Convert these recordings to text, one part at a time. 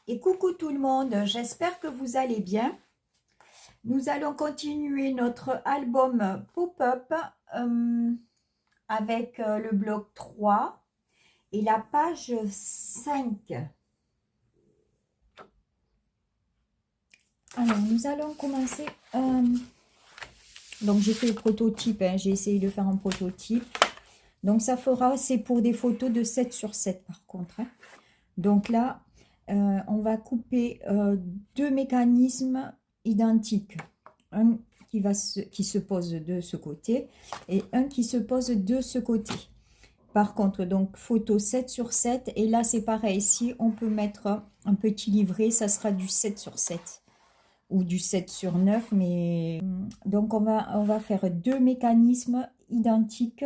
Et coucou tout le monde, j'espère que vous allez bien. Nous allons continuer notre album Pop-up avec le bloc 3 et la page 5. Alors, nous allons commencer. Donc, j'ai fait le prototype, hein, j'ai essayé de faire un prototype. Donc, ça fera, c'est pour des photos de 7 sur 7 par contre. Hein. Donc là, on va couper deux mécanismes identiques. Un qui se pose de ce côté et un qui se pose de ce côté. Par contre, donc photo 7 sur 7. Et là, c'est pareil. Si on peut mettre un petit livret, ça sera du 7 sur 7 ou du 7 sur 9. Mais donc, on va faire deux mécanismes identiques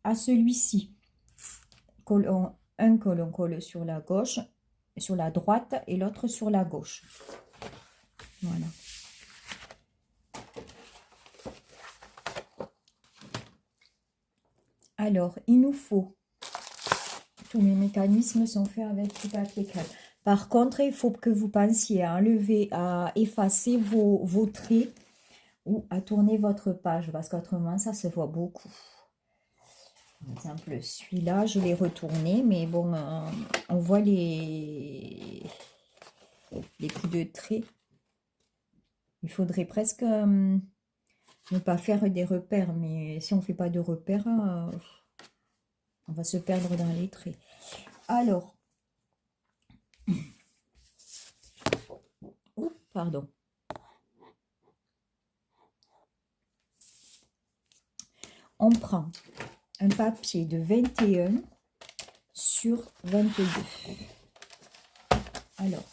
à celui-ci. Un que l'on colle sur la gauche, sur la droite et l'autre sur la gauche. Voilà. Alors, il nous faut, tous les mécanismes sont faits avec du papier crème. Par contre, il faut que vous pensiez à enlever, à effacer vos traits ou à tourner votre page parce qu'autrement, ça se voit beaucoup. Par exemple, celui-là, je l'ai retourné, mais bon, on voit les coups de trait. Il faudrait presque ne pas faire des repères, mais si on ne fait pas de repères, on va se perdre dans les traits. Alors, pardon. On prend un papier de 21 sur 22. Alors,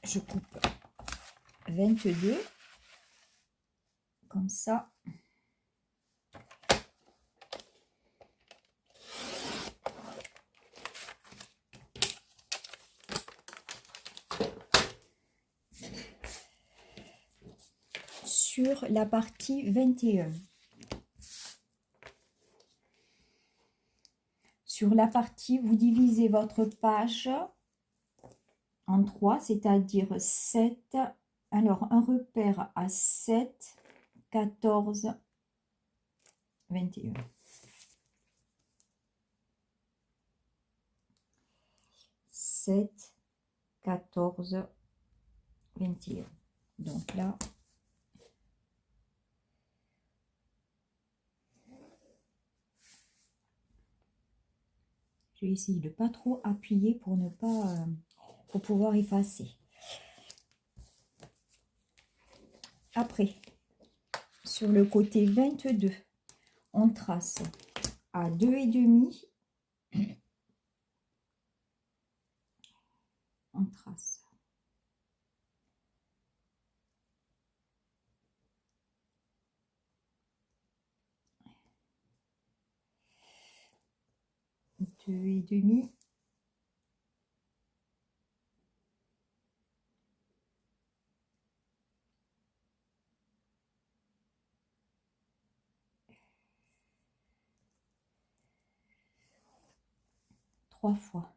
je coupe 22 comme ça. Sur la partie 21. Sur la partie, vous divisez votre page en 3, c'est-à-dire 7. Alors, un repère à 7, 14, 21. 7, 14, 21. Donc là, je vais essayer de ne pas trop appuyer pour ne pas, pour pouvoir effacer. Après, sur le côté 22, on trace à 2,5. On trace. Deux et demi. Trois fois.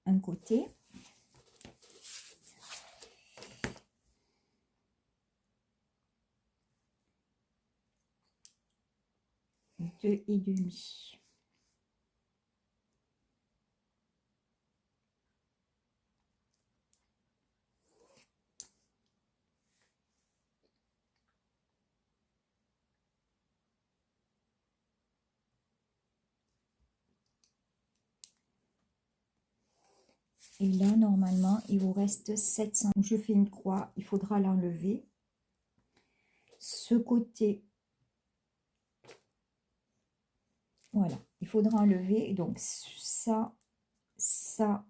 Un côté. Deux et demi. Et là, normalement, il vous reste 700. Je fais une croix, il faudra l'enlever. Ce côté, voilà, il faudra enlever. Donc, ça, ça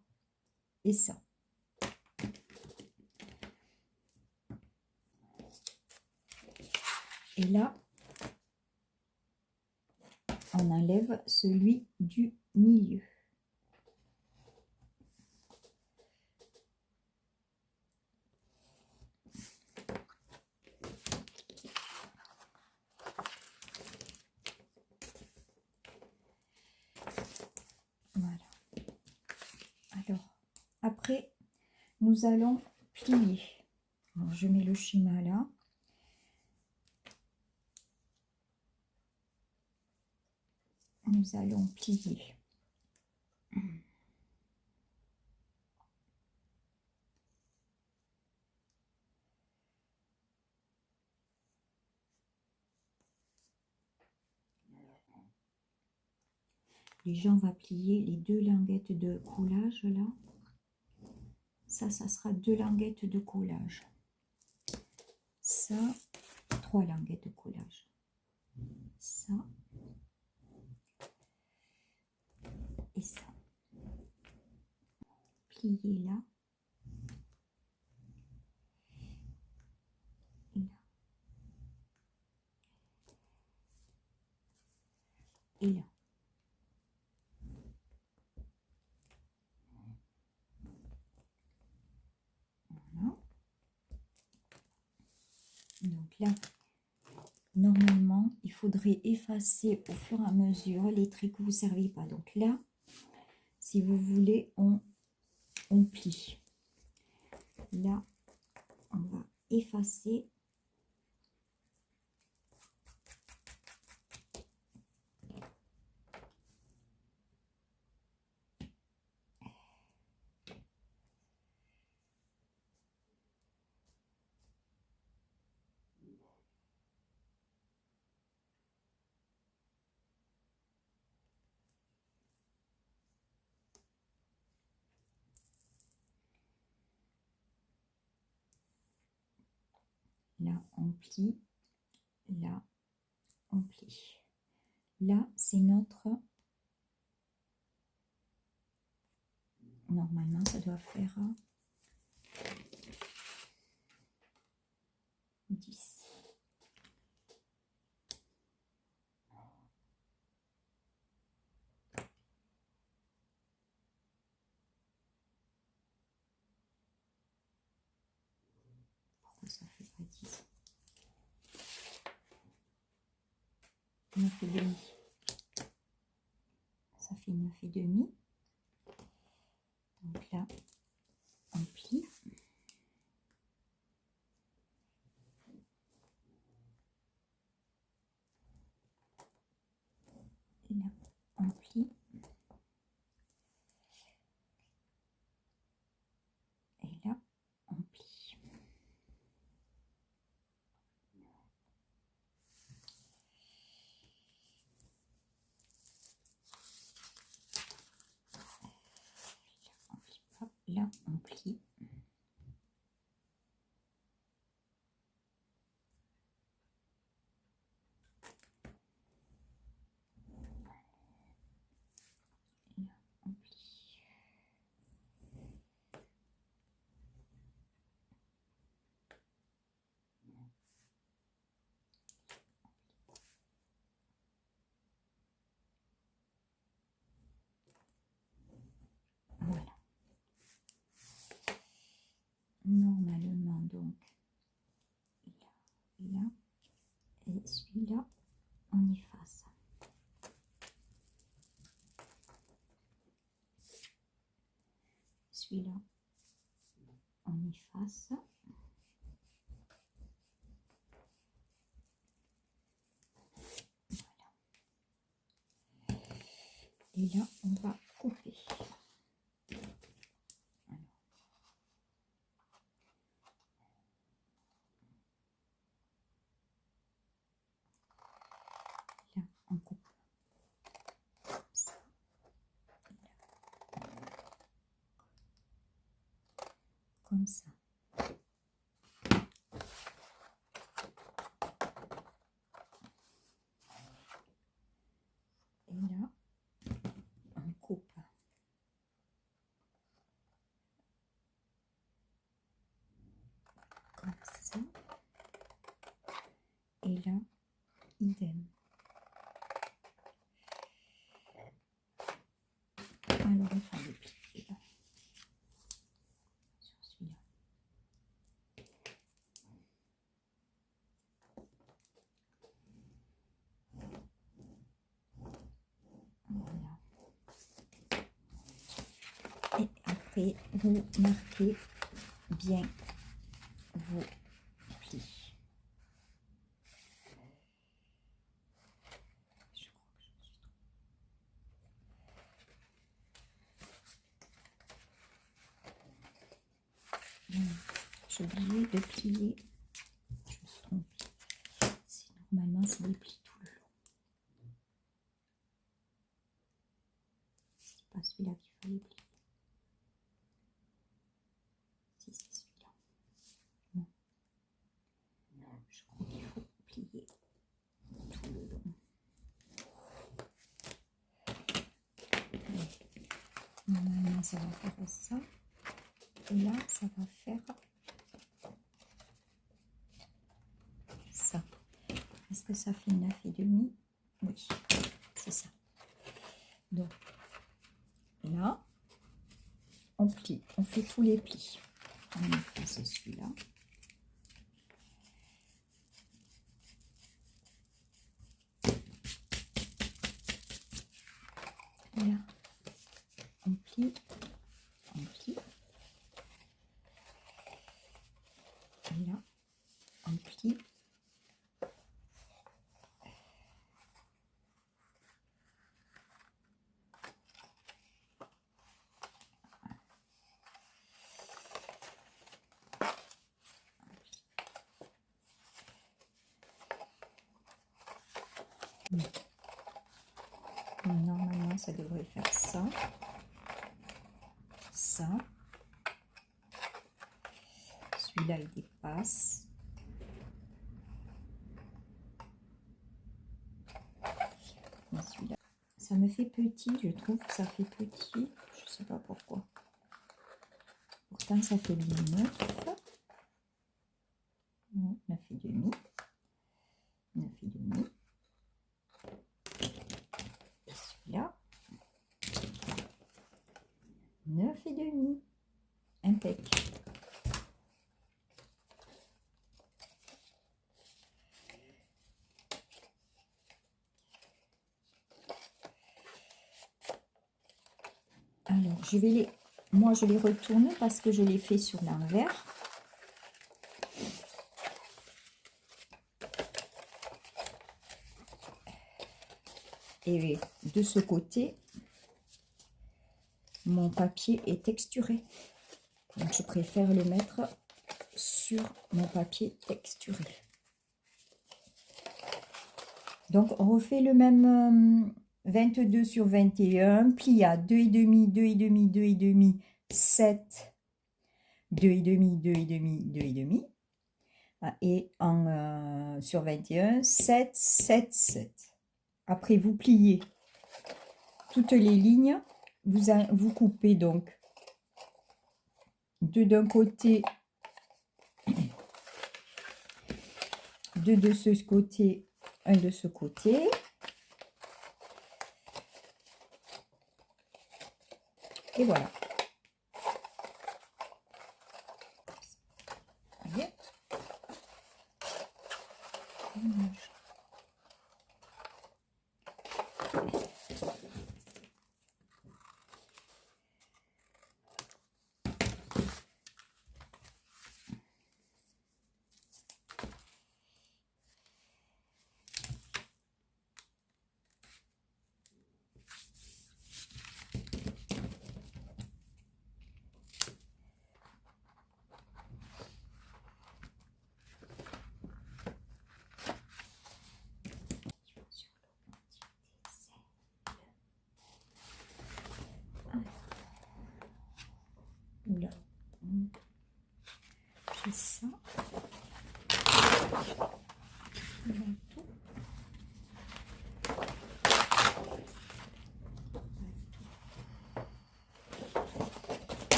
et ça. Et là, on enlève celui du milieu. Après, nous allons plier. Alors, je mets le schéma là. Nous allons plier. Déjà, on va plier les 2 languettes de coulage là. Ça sera 2 languettes de coulage. Ça, 3 languettes de coulage. Ça et ça. Plier là. Et là. Et là. Voilà. Donc là, normalement, il faudrait effacer au fur et à mesure les traits que vous ne servez pas. Donc là, si vous voulez, on plie. Là, on va effacer. Là, on plie. Là, on plie. Là, c'est notre... Normalement, ça doit faire 10. Pourquoi ça fait pas 10? 9 et demi. Ça fait 9 et demi. Donc là, on plie. Et là, on plie. Et là, on plie. Là, on plie. Voilà. Normalement, donc, là, et celui-là, on efface. Celui-là, on efface. Voilà. Et là, on va couper. Là, on coupe comme ça. Comme ça. Et là, on coupe. Comme ça. Et là, idem. Alors, on va le plier là. Sur celui-là. Voilà. Et après, après, vous marquez bien vos plis. J'ai oublié de plier. Je me suis trompée. Normalement, c'est des plis tout le long. C'est pas celui-là qu'il fallait plier. Si, c'est celui-là. Non. Je crois qu'il faut plier tout le long. Normalement, ça va faire ça. Et là, ça va faire ça. Est-ce que ça fait 9,5? Oui, c'est ça. Donc, là, on plie. On fait tous les plis. On fait celui-là. Là, on plie. On plie. Et là, on plie. Normalement, ça devrait faire ça. Ça. Celui-là, il dépasse. Et celui-là. Ça me fait petit, je trouve que ça fait petit. Je sais pas pourquoi. Pourtant, ça fait bien 9. 9,5. 9,5. Et celui-là, 9,5. Impec. Alors, je vais les... Moi, je les retourne parce que je les fais sur l'envers. Et de ce côté, mon papier est texturé. Donc, je préfère le mettre sur mon papier texturé. Donc, on refait le même 22 sur 21, pli à 2,5, 2,5, 2,5, 7, 2,5, 2,5, 2,5. Et en sur 21, 7, 7, 7. Après, vous pliez toutes les lignes. Vous coupez donc deux d'un côté, deux de ce côté, un de ce côté. Et voilà. Voyez ? Là, j'ai ça.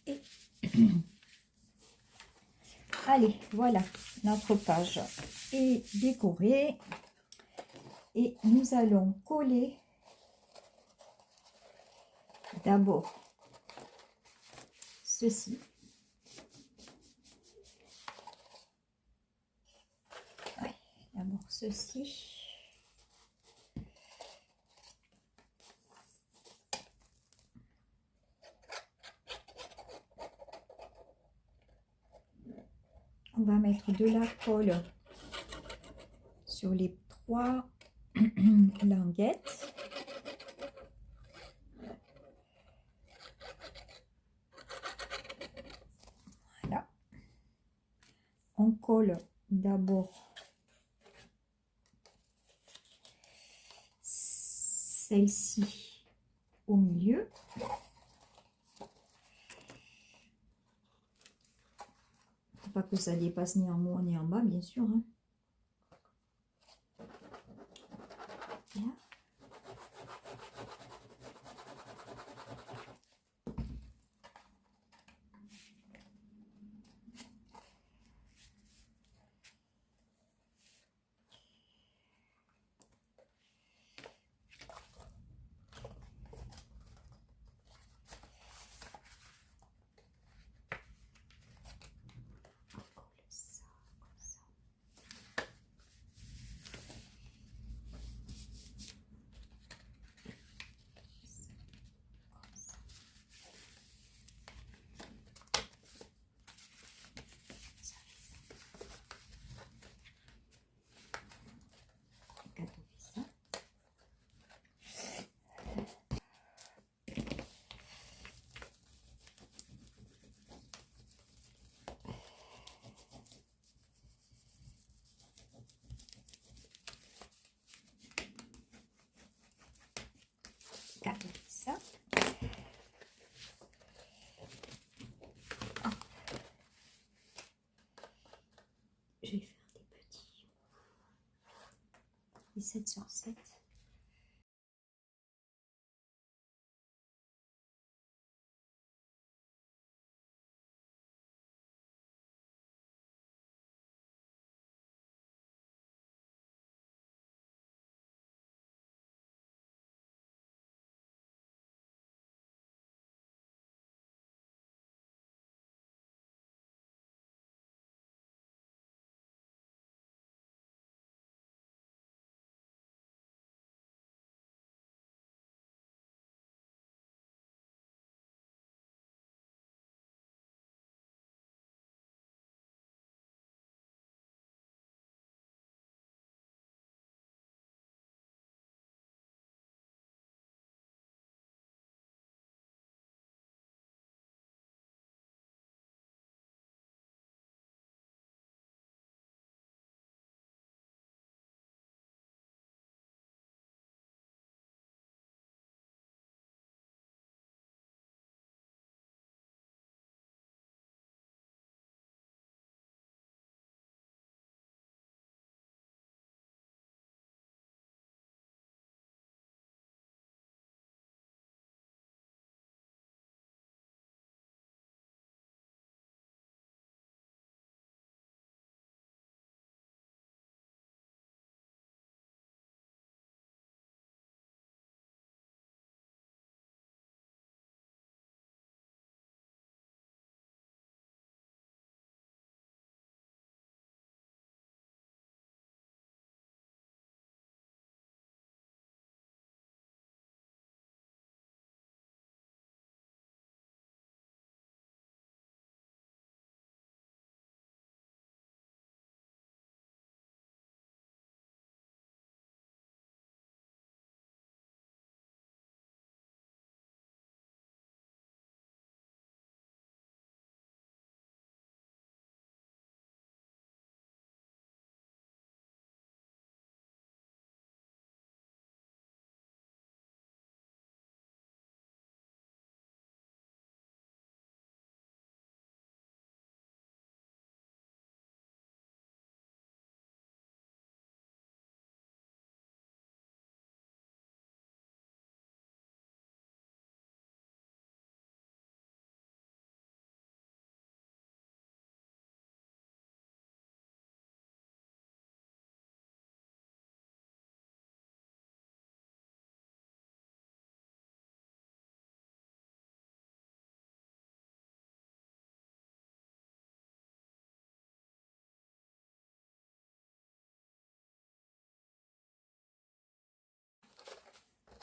Et allez, voilà, notre page est décorée. Et nous allons coller d'abord ceci. Ouais, d'abord ceci. On va mettre de la colle sur les 3 languettes. Voilà. On colle d'abord celle-ci au milieu. Faut pas que ça dépasse ni en haut ni en bas, bien sûr. Hein. Là. Ça. Je vais faire des petits 17 sur 7.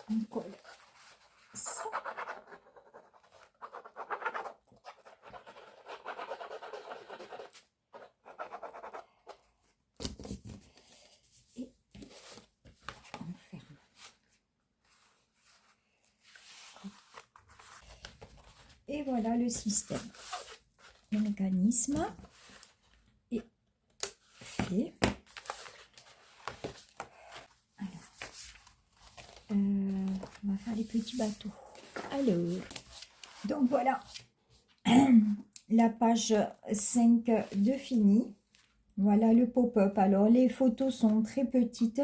On colle ça. Et on ferme. Et voilà le système. Le mécanisme est fait. On va faire les petits bateaux. Alors, donc voilà la page 5 de fini. Voilà le pop-up. Alors, les photos sont très petites.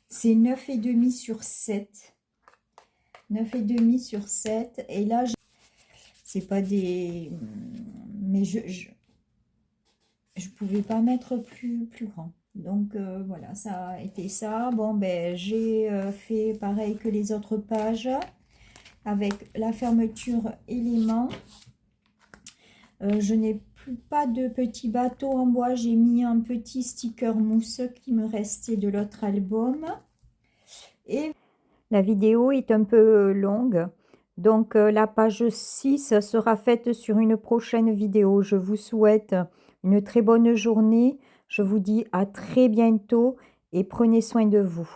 C'est 9,5 sur 7. 9,5 sur 7. Et là, c'est pas des... Mais je pouvais pas mettre plus grand. Donc voilà, ça a été ça. Bon, ben j'ai fait pareil que les autres pages avec la fermeture élément. Je n'ai pas de petit bateau en bois. J'ai mis un petit sticker mousse qui me restait de l'autre album. Et la vidéo est un peu longue. Donc la page 6 sera faite sur une prochaine vidéo. Je vous souhaite une très bonne journée. Je vous dis à très bientôt et prenez soin de vous.